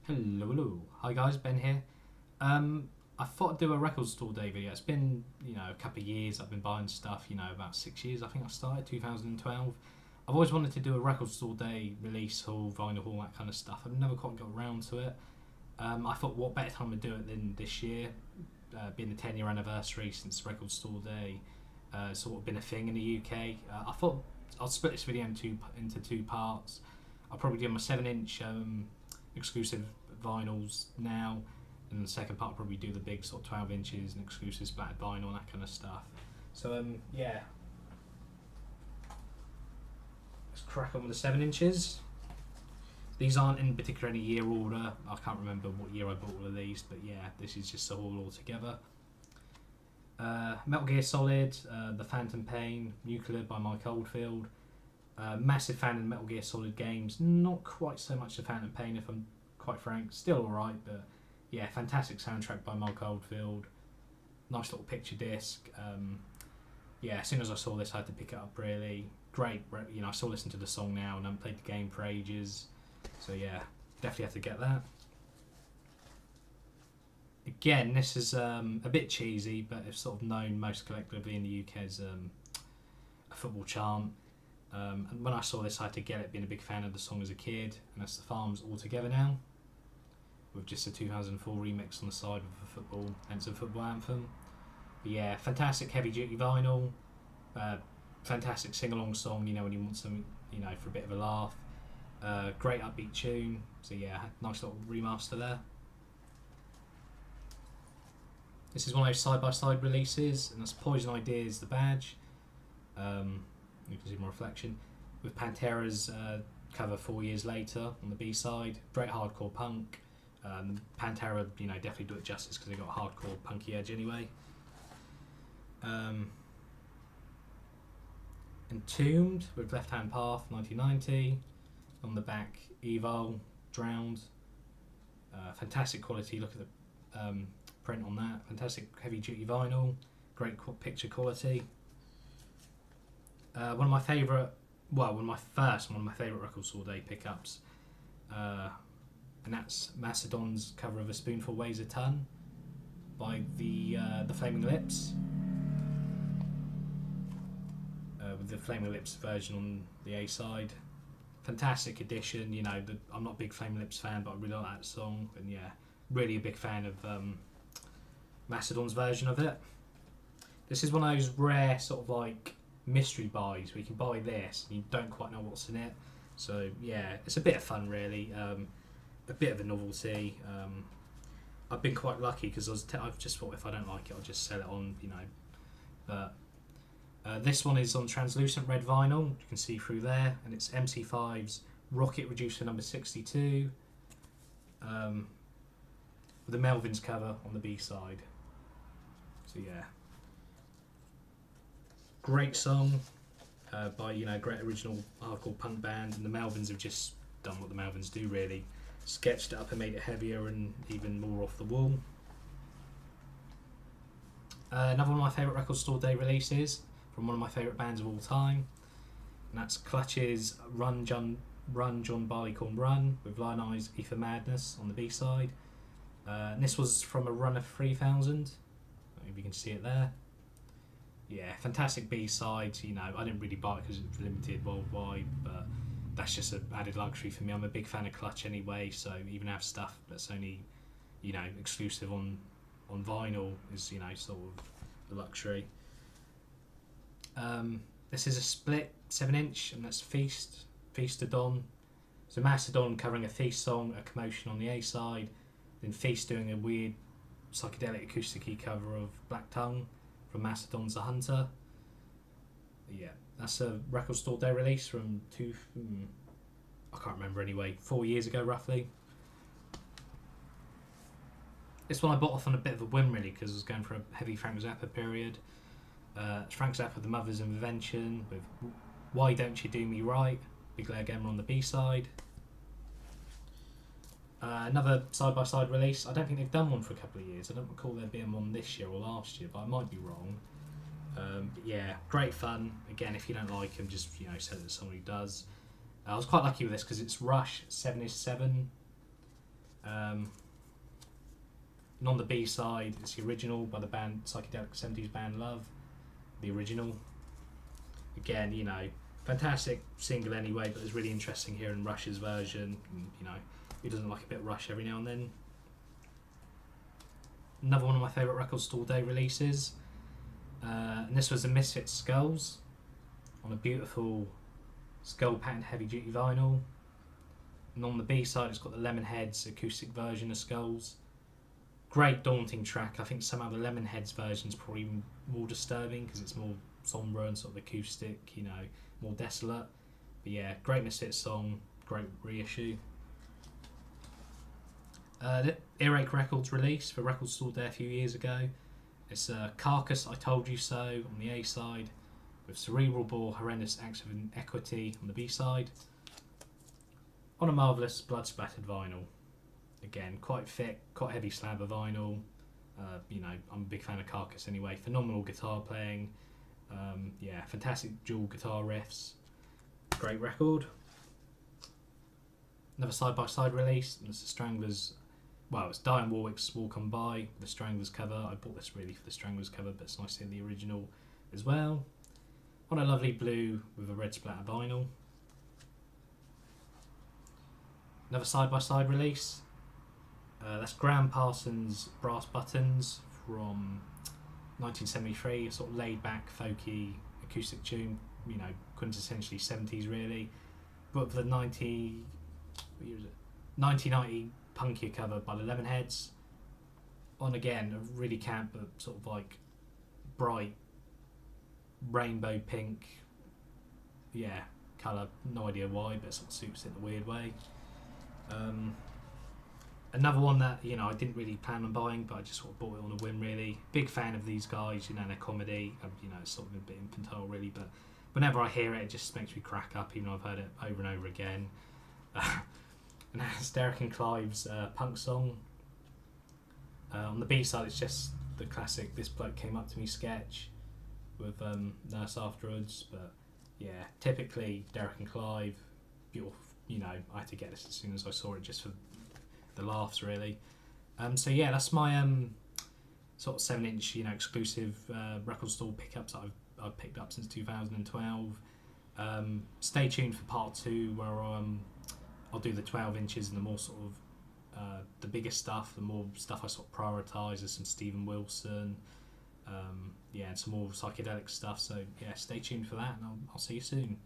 Hello. Hi guys, Ben here. I thought I'd do a record store day video. It's been, a couple of years I've been buying stuff, about 6 years I think I started, 2012. I've always wanted to do a record store day, release haul, vinyl haul, that kind of stuff. I've never quite got around to it. I thought what better time to do it than this year, being the 10-year anniversary since record store day sort of been a thing in the UK. I thought I'll split this video into two parts. I'll probably do my 7-inch exclusive vinyls now, and the second part I'll probably do the big sort of 12 inches and exclusive splattered vinyl and that kind of stuff. So yeah, let's crack on with the 7 inches. These aren't in particular any year order. I can't remember what year I bought all of these, but yeah, this is just a haul all together. Metal Gear Solid, The Phantom Pain, Nuclear by Mike Oldfield. Massive fan of the Metal Gear Solid games. Not quite so much the Phantom Pain, if I'm quite frank. Still alright, but yeah, fantastic soundtrack by Mike Oldfield. Nice little picture disc. Yeah, as soon as I saw this, I had to pick it up. Really great. I still listen to the song now, and I haven't played the game for ages. So yeah, definitely have to get that. Again, this is a bit cheesy, but it's sort of known most collectively in the UK as a football chant. And when I saw this, I had to get it, being a big fan of the song as a kid, and that's The Farms All Together Now, with just a 2004 remix on the side of a football, hence a football anthem. But yeah, fantastic heavy duty vinyl, fantastic sing along song, when you want something, for a bit of a laugh. Great upbeat tune, so yeah, nice little remaster there. This is one of those side-by-side releases, and that's Poison Ideas, the badge. You can see my reflection with Pantera's cover 4 years later on the B-side. Great hardcore punk. Pantera, definitely do it justice because they got a hardcore punky edge anyway. Entombed with Left Hand Path 1990. On the back, Evil, Drowned. Fantastic quality. Look at the print on that. Fantastic heavy duty vinyl. Great picture quality. One of my favourite record store day pickups, and that's Mastodon's cover of A Spoonful Weighs a Ton by the Flaming Lips, with the Flaming Lips version on the A side. Fantastic edition. I'm not a big Flaming Lips fan, but I really like that song, and yeah, really a big fan of Mastodon's version of it. This is one of those rare sort of like mystery buys where you can buy this and you don't quite know what's in it. So yeah, it's a bit of fun really, a bit of a novelty. I've been quite lucky because I've just thought if I don't like it I'll just sell it on, but this one is on translucent red vinyl, you can see through there, and it's MC5's Rocket Reducer number 62, with the Melvins cover on the B side. So yeah, great song by great original hardcore punk band, and the Melvins have just done what the Melvins do really, sketched it up and made it heavier and even more off the wall. Another one of my favourite record store day releases from one of my favourite bands of all time, and that's Clutch's Run John Barleycorn Run with Lion Eyes Ether Madness on the B side. And this was from a run of 3000, if you can see it there. Yeah, fantastic B-sides. I didn't really buy it because it's limited worldwide, but that's just an added luxury for me. I'm a big fan of Clutch anyway, so even have stuff that's only, exclusive on vinyl is, sort of a luxury. This is a split 7-inch, and that's Feast to Dawn. So Mastodon covering a Feast song, a Commotion on the A side, then Feast doing a weird psychedelic acoustic-y cover of Black Tongue from Mastodon's The Hunter. Yeah, that's a record store day release from I can't remember anyway, 4 years ago roughly. This one I bought off on a bit of a whim really, because I was going for a heavy Frank Zappa period. Frank Zappa, The Mother's Invention with Why Don't You Do Me Right, Big Leg Emma on the B-side. Another side-by-side release. I don't think they've done one for a couple of years. I don't recall there being one this year or last year, but I might be wrong. But yeah, great fun. Again, if you don't like them, just say that someone who does. I was quite lucky with this because it's Rush 7 is 7. And on the B side, it's the original by the band psychedelic 70s band Love. The original. Again, fantastic single anyway, but it's really interesting hearing Rush's version. And, who doesn't like a bit of Rush every now and then? Another one of my favourite Record Store Day releases. And this was the Misfits Skulls on a beautiful skull patterned heavy duty vinyl. And on the B side, it's got the Lemonheads acoustic version of Skulls. Great daunting track. I think somehow the Lemonheads version is probably even more disturbing because it's more sombre and sort of acoustic, more desolate. But yeah, great Misfits song, great reissue. The Earache Records release for Record Store Day a few years ago. It's Carcass, I Told You So on the A side, with Cerebral Bore, Horrendous Acts of Inequity on the B side. On a marvellous blood splattered vinyl. Again, quite thick, quite heavy slab of vinyl. I'm a big fan of Carcass anyway. Phenomenal guitar playing. Fantastic dual guitar riffs. Great record. Another side-by-side release. It's the Stranglers. Well, it's Diane Warwick's Walk On By, the Stranglers cover. I bought this really for the Stranglers cover, but it's nice to see the original as well. On a lovely blue with a red splatter vinyl. Another side-by-side release. That's Graham Parsons' Brass Buttons from 1973, a sort of laid-back, folky, acoustic tune, quintessentially 70s really. But for the 1990 punkier cover by the Lemonheads. On again, a really camp, but sort of like bright rainbow pink, colour, no idea why, but it sort of suits it in a weird way. Another one that I didn't really plan on buying, but I just sort of bought it on a whim really. Big fan of these guys, their comedy, it's sort of a bit infantile really, but whenever I hear it, it just makes me crack up, even though I've heard it over and over again. And that's Derek and Clive's punk song. On the B side, it's just the classic "This Bloke Came Up to Me" sketch with Nurse afterwards. But yeah, typically Derek and Clive. I had to get this as soon as I saw it, just for the laughs, really. So yeah, that's my sort of 7-inch, exclusive record store pickups that I've picked up since 2012. Stay tuned for part 2, where I'll do the 12 inches and the more sort of the bigger stuff, the more stuff I sort of prioritise. There's some Stephen Wilson, and some more psychedelic stuff. So yeah, stay tuned for that, and I'll see you soon.